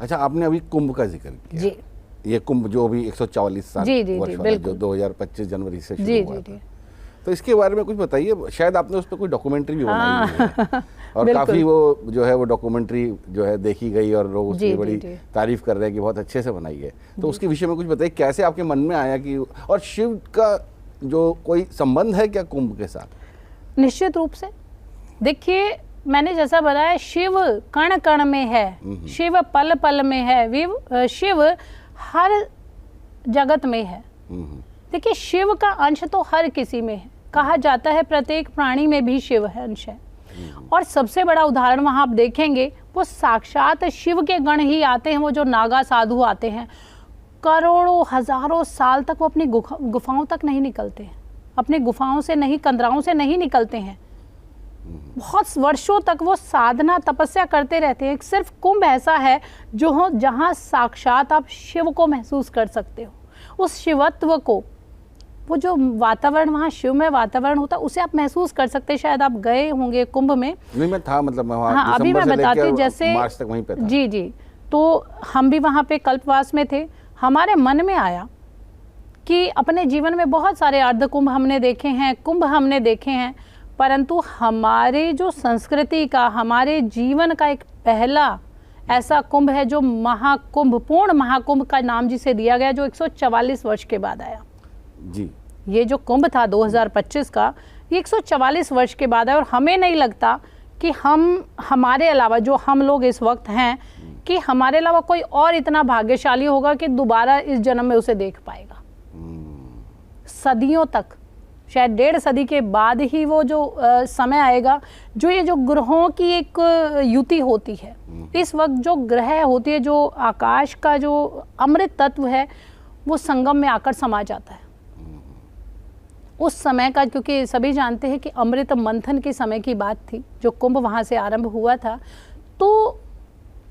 अच्छा, आपने अभी कुंभ का जिक्र किया जी। ये कुंभ जो अभी 144 साल जी जी वर्ष जी, वाला जो बिल्कुल। 2025 जनवरी से जी शुरू हुआ जी था, जी। तो इसके बारे में कुछ बताइए। शायद आपने उस पर कोई डॉक्यूमेंट्री भी बनाई हुई है और बिल्कुल। काफ़ी वो जो है वो डॉक्यूमेंट्री जो है देखी गई और लोग उसकी जी, बड़ी जी। तारीफ कर रहे हैं कि बहुत अच्छे से बनाई है। तो उसके विषय में कुछ बताइए, कैसे आपके मन में आया कि, और शिव का जो कोई संबंध है क्या कुंभ के साथ? निश्चित रूप से देखिए, मैंने जैसा बताया, शिव कण कण में है, शिव पल पल में है, शिव हर जगत में है। देखिए, शिव का अंश तो हर किसी में है। कहा जाता है प्रत्येक प्राणी में भी शिव है, अंश है। और सबसे बड़ा उदाहरण वहाँ आप देखेंगे, वो साक्षात शिव के गण ही आते हैं। वो जो नागा साधु आते हैं, करोड़ों हजारों साल तक वो अपनी गुफाओं तक नहीं निकलते हैं, अपनी गुफाओं से नहीं, कंदराओं से नहीं निकलते हैं। बहुत वर्षों तक वो साधना तपस्या करते रहते हैं। सिर्फ कुंभ ऐसा है जो हो जहाँ साक्षात आप शिव को महसूस कर सकते हो, उस शिवत्व को। वो जो वातावरण वहाँ शिवमय वातावरण होता है, उसे आप महसूस कर सकते हैं। शायद आप गए होंगे कुंभ में। नहीं, मैं था, मतलब मैं वहाँ हाँ, अभी मैं बताती हूँ। जैसे मार्च तक वहीं पे था। जी जी। तो हम भी वहाँ पे कल्पवास में थे। हमारे मन में आया कि अपने जीवन में बहुत सारे अर्ध कुंभ हमने देखे हैं, कुंभ हमने देखे हैं, परंतु हमारे जो संस्कृति का, हमारे जीवन का एक पहला ऐसा कुंभ है जो महाकुंभ, पूर्ण महाकुंभ का नाम जिसे दिया गया, जो 144 वर्ष के बाद आया। जी। ये जो कुंभ था 2025 का, ये 144 वर्ष के बाद आया। और हमें नहीं लगता कि हमारे अलावा, जो हम लोग इस वक्त हैं, कि हमारे अलावा कोई और इतना भाग्यशाली होगा कि दोबारा इस जन्म में उसे देख पाएगा। सदियों तक, शायद 1.5 सदी के बाद ही वो जो समय आएगा, जो ये जो ग्रहों की एक युति होती है, इस वक्त जो ग्रह होती है, जो आकाश का जो अमृत तत्व है, वो संगम में आकर समा जाता है उस समय का। क्योंकि सभी जानते हैं कि अमृत मंथन के समय की बात थी, जो कुंभ वहाँ से आरंभ हुआ था। तो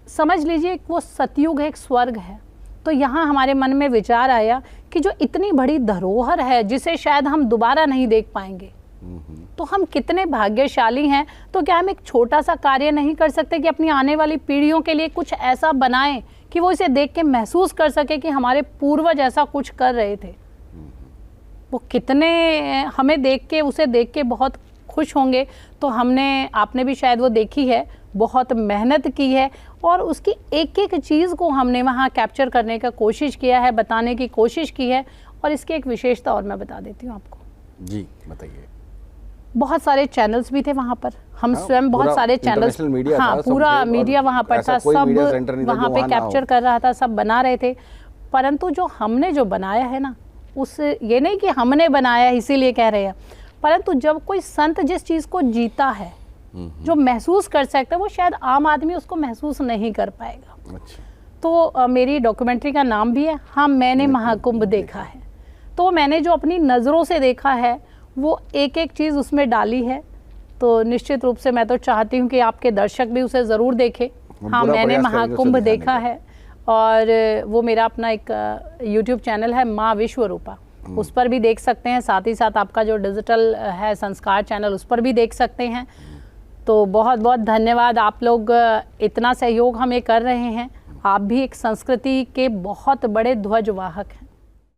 समझ लीजिए वो सतयुग है, एक स्वर्ग है। तो यहाँ हमारे मन में विचार आया कि जो इतनी बड़ी धरोहर है, जिसे शायद हम दोबारा नहीं देख पाएंगे, तो हम कितने भाग्यशाली हैं। तो क्या हम एक छोटा सा कार्य नहीं कर सकते कि अपनी आने वाली पीढ़ियों के लिए कुछ ऐसा बनाएं कि वो इसे देख के महसूस कर सके कि हमारे पूर्वज ऐसा कुछ कर रहे थे। वो कितने हमें देख के, उसे देख के बहुत खुश होंगे। तो आपने भी शायद वो देखी है, बहुत मेहनत की है और उसकी एक एक चीज़ को हमने वहाँ कैप्चर करने का कोशिश किया है, बताने की कोशिश की है। और इसकी एक विशेषता और मैं बता देती हूँ आपको। जी, बताइए। बहुत सारे चैनल्स भी थे वहाँ पर। हम स्वयं बहुत सारे चैनल्स, हाँ, पूरा मीडिया वहाँ पर था, सब वहाँ पे कैप्चर कर रहा था, सब बना रहे थे। परंतु जो हमने जो बनाया है ना, ये नहीं कि हमने बनाया इसीलिए कह रहे हैं, परंतु जब कोई संत जिस चीज़ को जीता है, जो महसूस कर सकता है, वो शायद आम आदमी उसको महसूस नहीं कर पाएगा। अच्छा। तो मेरी डॉक्यूमेंट्री का नाम भी है हाँ मैंने महाकुंभ देखा है। तो मैंने जो अपनी नज़रों से देखा है, वो एक एक चीज़ उसमें डाली है। तो निश्चित रूप से मैं तो चाहती हूँ कि आपके दर्शक भी उसे ज़रूर देखें। हाँ, मैंने महाकुंभ देखा है। और वो मेरा अपना एक YouTube चैनल है, माँ विश्वरूपा, उस पर भी देख सकते हैं। साथ ही साथ आपका जो डिजिटल है संस्कार चैनल, उस पर भी देख सकते हैं। तो बहुत बहुत धन्यवाद, आप लोग इतना सहयोग हमें कर रहे हैं। आप भी एक संस्कृति के बहुत बड़े ध्वजवाहक हैं।